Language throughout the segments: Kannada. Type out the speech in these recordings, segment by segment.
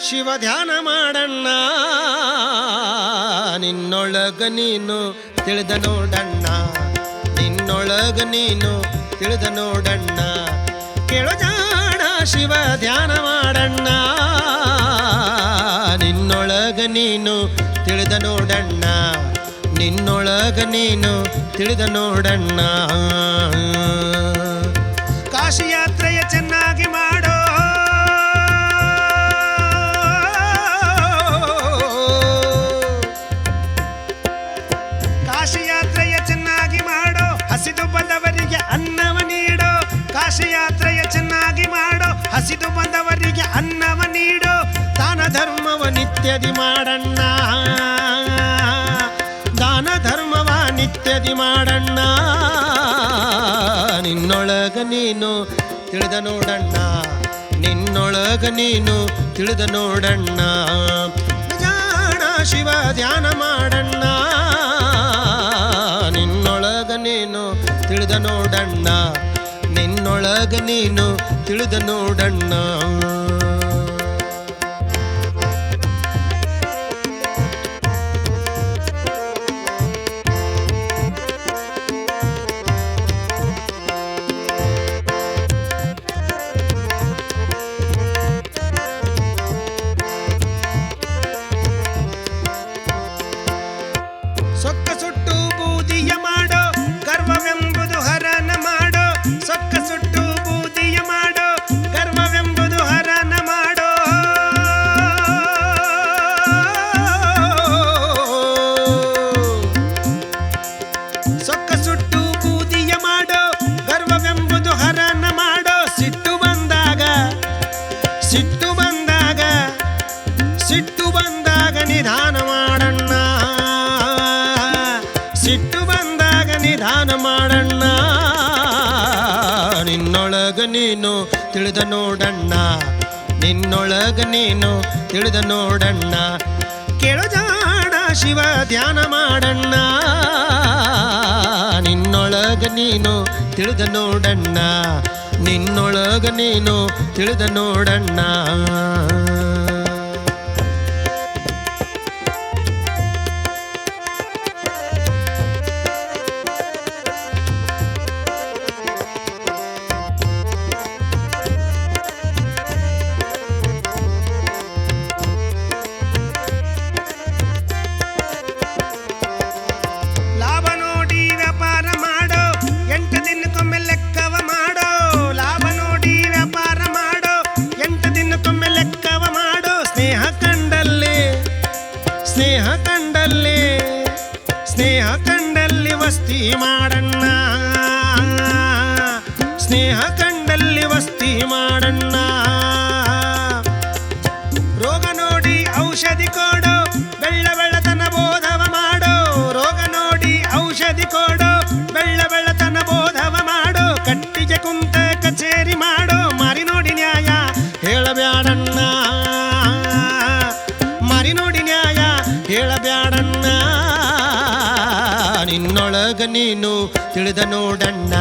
ಶಿವ ಧ್ಯಾನ ಮಾಡಣ್ಣ, ನಿನ್ನೊಳಗ ನೀನು ತಿಳಿದ ನೋಡಣ್ಣ, ನಿನ್ನೊಳಗ ನೀನು ತಿಳಿದ ನೋಡಣ್ಣ. ಕೇಳು ಜಾಣ ಶಿವ ಧ್ಯಾನ ಮಾಡಣ್ಣ, ನಿನ್ನೊಳಗ ನೀನು ತಿಳಿದ ನೋಡಣ್ಣ, ನಿನ್ನೊಳಗ ನೀನು ತಿಳಿದ ನೋಡಣ್ಣ. ಕಾಶಿ ಯಾತ್ರೆಯ ಚೆನ್ನಾಗಿ ಮಾಡೋ, ಕಾಶಿ ಯಾತ್ರೆಯ ಚೆನ್ನಾಗಿ ಮಾಡೋ, ಹಸಿದು ಬಂದವರಿಗೆ ಅನ್ನವ ನೀಡೋ. ಕಾಶಿ ಯಾತ್ರೆಯ ಚೆನ್ನಾಗಿ ಮಾಡೋ, ಹಸಿದು ಬಂದವರಿಗೆ ಅನ್ನವ ನೀಡೋ. ದಾನ ಧರ್ಮವ ನಿತ್ಯದಿ ಮಾಡಣ್ಣ, ದಾನ ಧರ್ಮವ ನಿತ್ಯದಿ ಮಾಡಣ್ಣ, ನಿನ್ನೊಳಗ ನೀನು ತಿಳಿದ ನೋಡಣ್ಣ, ನಿನ್ನೊಳಗ ನೀನು ತಿಳಿದ ನೋಡಣ್ಣ. ಜಾಣ ಶಿವ ಧ್ಯಾನ ಮಾಡಣ್ಣ, ನಿನ್ನೊಳಗ ನೀನು ತಿಳಿದ ನೋಡಣ್ಣ, ನಿನ್ನೊಳಗ ನೀನು ತಿಳಿದ ನೋಡಣ್ಣ. ಸೊಕ್ಕ ಸುಟ್ಟು ಬೂದಿಯ ಮಾಡೋ, ಗರ್ವವೆಂಬುದು ಹರನ ಮಾಡೋ. ಸೊಕ್ಕ ಸುಟ್ಟು ಬೂದಿಯ ಮಾಡೋ, ಗರ್ವವೆಂಬುದು ಹರನ ಮಾಡೋ. ಸೊಕ್ಕ ಸುಟ್ಟು ಬೂದಿಯ ಮಾಡೋ, ಗರ್ವವೆಂಬುದು ಹರನ ಮಾಡೋ. ಸಿಟ್ಟು ಬಂದಾಗ, ಸಿಟ್ಟು ಬಂದಾಗ, ಸಿಟ್ಟು ಬಂದಾಗ ನಿಧಾನ ಮಾಡಣ್ಣ, ಸಿಟ್ಟು ಬಂದಾಗ ನಿಧಾನ ಮಾಡಣ್ಣ, ನಿನ್ನೊಳಗ ನೀನು ತಿಳಿದ ನೋಡಣ್ಣ, ನಿನ್ನೊಳಗ ನೀನು ತಿಳಿದ ನೋಡಣ್ಣ. ಕೇಳು ಜಾಣ ಶಿವ ಧ್ಯಾನ ಮಾಡಣ್ಣ, ನಿನ್ನೊಳಗ ನೀನು ತಿಳಿದ ನೋಡಣ್ಣ, ನಿನ್ನೊಳಗ ನೀನು ತಿಳಿದ ನೋಡಣ್ಣ. ಲಾಭ ನೋಡಿ ವ್ಯಾಪಾರ ಮಾಡೋ, 8 ದಿನಕ್ಕೊಮ್ಮೆ ಲೆಕ್ಕವ ಮಾಡೋ. ಲಾಭ ನೋಡಿ ವ್ಯಾಪಾರ ಮಾಡೋ, 8 ದಿನಕ್ಕೊಮ್ಮೆ ಲೆಕ್ಕವ ಮಾಡೋ. ಸ್ನೇಹ ಕಂಡಲ್ಲಿ, ಸ್ನೇಹ ಕಂಡಲ್ಲಿ, ಸ್ನೇಹ ಕಂಡಲ್ಲಿ ವಸ್ತಿ ಮಾಡಣ್ಣ, ಸ್ನೇಹ ಕಂಡಲ್ಲಿ ವಸ್ತಿ ಮಾಡಣ್ಣ. ರೋಗ ನೋಡಿ ಔಷಧಿ ಕೊಡೋ, ಬೆಳ್ಳ ಬೆಳ್ಳತನ ಬೋಧವ ಮಾಡೋ. ರೋಗ ನೋಡಿ ಔಷಧಿ ಕೊಡೋ, ಬೆಳ್ಳ ಬೆಳ್ಳತನ ಬೋಧವ ಮಾಡೋ. ಕಟ್ಟಿಗೆ ಕುಂತ ಕಚೇರಿ ಮಾಡೋ, ಮಾರಿ ನೋಡಿ ನ್ಯಾಯ ಹೇಳಬ್ಯಾಡಣ್ಣ, ಮಾರಿ ನೋಡಿ ನ್ಯಾಯ ಹೇಳಬ್ಯಾಡಣ್ಣ, ನಿನ್ನೊಳಗ ನೀನು ತಿಳಿದ ನೋಡಣ್ಣ,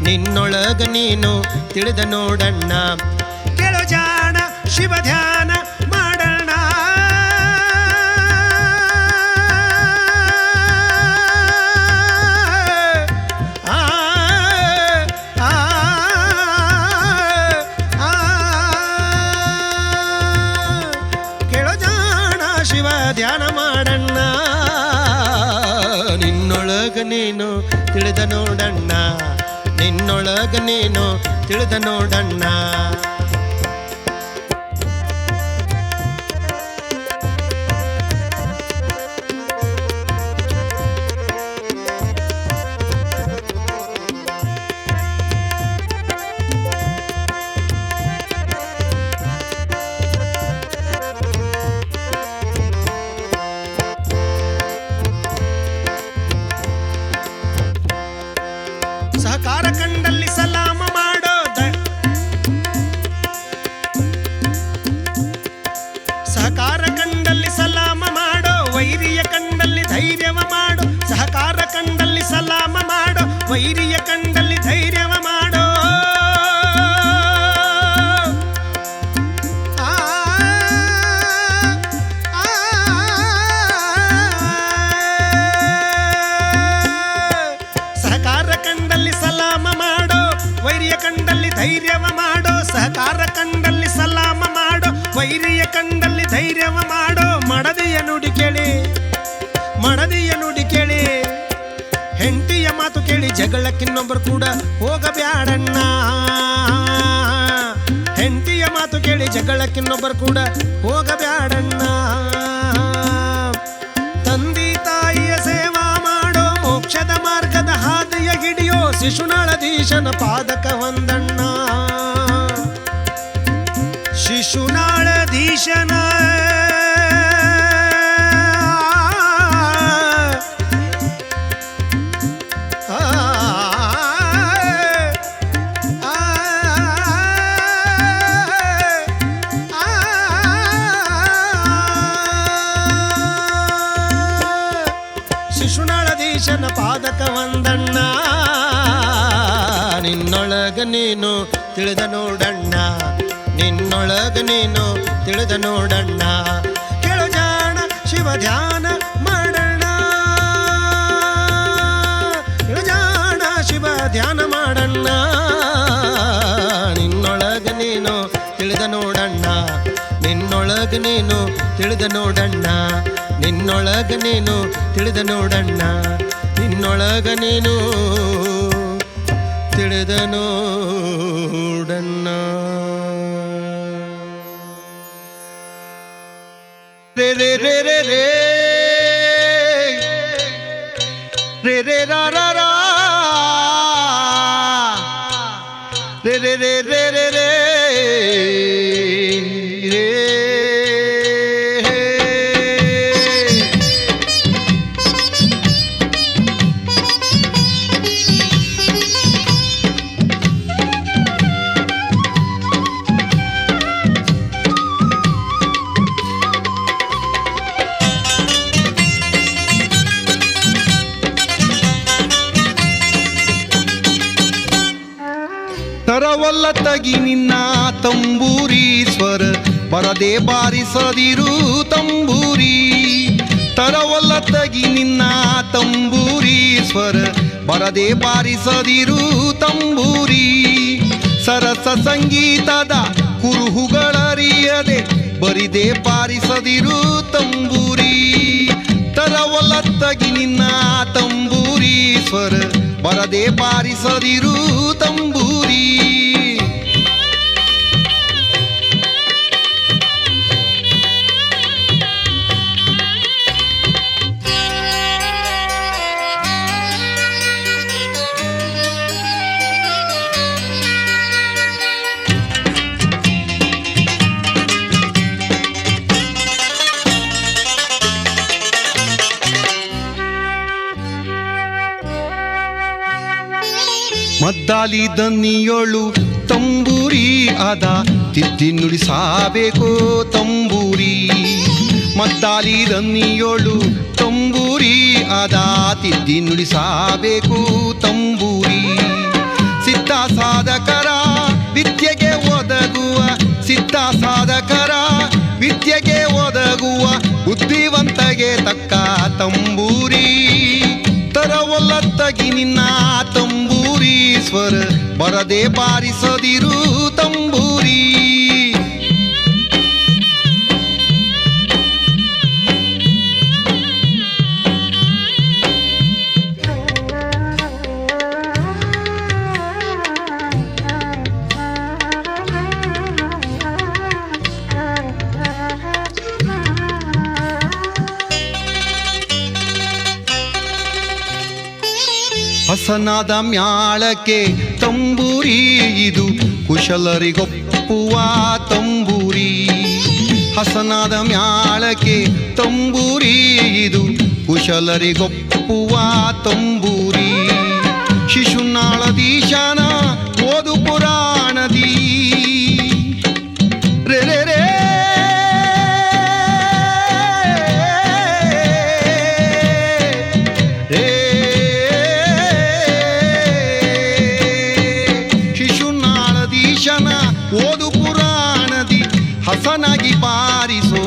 ನಿನ್ನೊಳಗ ನೀನು ತಿಳಿದ ನೋಡಣ್ಣ. ಕೇಳು ಜಾಣ ಶಿವ ಧ್ಯಾನ ಮಾಡಣ್ಣ, ಆ ಆ ಆ ಕೇಳು ಜಾಣ ಶಿವ ಧ್ಯಾನ ಮಾಡಣ್ಣ, ನಿನ್ನೊಳಗ ನೀನು ತಿಳಿದ ನೋಡಣ್ಣ, ನಿನ್ನೊಳಗ ನೀನು ತಿಳಿದ ನೋಡಣ್ಣ. ಸಹಕಾರ ಕಂಡಲ್ಲಿ ಸಲಾಮ ಮಾಡೋ, ಸಹಕಾರ ಕಂಡಲ್ಲಿ ಸಲಾಮ ಮಾಡೋ. ವೈರಿಯ ಕಂಡಲ್ಲಿ ಧೈರ್ಯವ ಮಾಡೋ, ಸಹಕಾರ ಕಂಡಲ್ಲಿ ಸಲಾಮ ಮಾಡೋ. ವೈರಿಯ ಕಂಡಲ್ಲಿ ಧೈರ್ಯವ ಮಾಡೋ. ಆ ಧೈರ್ಯವ ಮಾಡೋ, ಸಹಕಾರ ಕಂಡಲ್ಲಿ ಸಲಾಮ ಮಾಡೋ, ವೈರಿಯ ಕಂಡಲ್ಲಿ ಧೈರ್ಯವ ಮಾಡೋ. ಮಡದಿಯ ನುಡಿ ಕೇಳಿ, ಮಡದಿಯ ನುಡಿ ಕೇಳಿ, ಹೆಂಡತಿಯ ಮಾತು ಕೇಳಿ ಜಗಳಕ್ಕಿನ್ನೊಬ್ಬರು ಕೂಡ ಹೋಗಬ್ಯಾಡಣ್ಣ. ಹೆಂಡತಿಯ ಮಾತು ಕೇಳಿ ಜಗಳಕ್ಕಿನ್ನೊಬ್ಬರು ಕೂಡ ಹೋಗಬ್ಯಾಡಣ್ಣ. ತಂದೆ ತಾಯಿಯ ಸೇವಾ ಮಾಡೋ, ಮೋಕ್ಷದ ಮಾರ್ಗದ ಹಾದಿಯ ಹಿಡಿಯೋ, ಶಿಶುನಾಳಧೀಶನ ಪಾದಕ ವಂದಣ್ಣ. ಶಿಶುನಾಳಧೀಶನ ಶಿಶುನಾಳಧೀಶನ ಪಾದಕ ವಂದಣ್ಣ. ನಿನ್ನೊಳಗ ನೀನು ತಿಳಿದ ನೋಡಣ್ಣ, ನಿನ್ನೊಳಗ ನೀನು ತಿಳಿದ ನೋಡಣ್ಣ. ಕೇಳು ಜಾಣ ಶಿವ ಧ್ಯಾನ ಮಾಡಣ್ಣ, ಕೇಳು ಜಾಣ ಶಿವ ಧ್ಯಾನ ಮಾಡಣ್ಣ. ನಿನ್ನೊಳಗ ನೀನು ತಿಳಿದ ನೋಡಣ್ಣ, ನಿನ್ನೊಳಗ ನೀನು ತಿಳಿದ ನೋಡಣ್ಣ, ನಿನ್ನೊಳಗ ನೀನು ತಿಳಿದ ನೋಡಣ್ಣ, ನಿನ್ನೊಳಗ ನೀನು ತಿಳಿದ ನೋಡಣ್ಣ. ರೇ ರೇ ರೇ ರೇ ರೇ ರೇ ರೇ ರಾ ರಾ ರಾ ರೇ ರೇ ರೇ ರೇ ರೇ ರೇ ರೇ. ತರವಲ್ಲ ತಗಿ ನಿನ್ನ ತಂಬೂರಿ ಸ್ವರ ಬರದೆ ಬಾರಿಸದಿರು ತಂಬೂರಿ. ತರವಲ್ಲ ತಗಿ ನಿನ್ನ ತಂಬೂರಿ ಸ್ವರ ಬರದೆ ಬಾರಿಸದಿರು ತಂಬೂರಿ. ಸರಸ ಸಂಗೀತದ ಕುರುಹುಗಳರಿಯದೆ ಬರಿದೆ ಬಾರಿಸದಿರು ತಂಬೂರಿ. ತರವಲ್ಲ ತಗಿ ನಿನ್ನ ತಂಬೂರಿ ಸ್ವರ ಬರದೆ ಬಾರಿಸದಿರು ತಂಬೂರಿ. ಮದ್ದಾಲಿ ದನಿಯೋಳು ತಂಬೂರಿ ಅದ ತಿದ್ದಿ ನುಡಿಸಬೇಕು ತಂಬೂರಿ. ಮದ್ದಾಲಿ ದನಿಯೋಳು ತಂಬೂರಿ ಅದ ತಿದ್ದಿ ನುಡಿಸಬೇಕು ತಂಬೂರಿ. ಸಿದ್ಧ ಸಾಧಕರ ವಿದ್ಯೆಗೆ ಒದಗುವ, ಸಿದ್ಧ ಸಾಧಕರ ವಿದ್ಯೆಗೆ ಒದಗುವ ಬುದ್ಧಿವಂತಗೆ ತಕ್ಕ ತಂಬೂರಿ. ತರವಲ್ಲ ತಗಿ ನಿನ್ನ ತಂಬೂರಿ ಸ್ವರ ಬರದೆ ಬಾರಿಸದಿರು ತಂಬೂರಿ. ಹಸನಾದ ಮ್ಯಾಳಕ್ಕೆ ತಂಬೂರಿ ಇದು ಕುಶಲರಿಗೊಪ್ಪುವ ತಂಬೂರಿ. ಹಸನಾದ ಮ್ಯಾಳಕ್ಕೆ ತಂಬೂರಿ ಇದು ಕುಶಲರಿಗೊಪ್ಪುವ ತಂಬೂರಿ. ಶಿಶುನಾಳಧೀಶನ ಓದು ಪುರಾಣದಿ ರೇ ರೇ ರೇ ಓದು ಪುರಾಣದಿ ಹಸನಾಗಿ ಬಾರಿಸೋ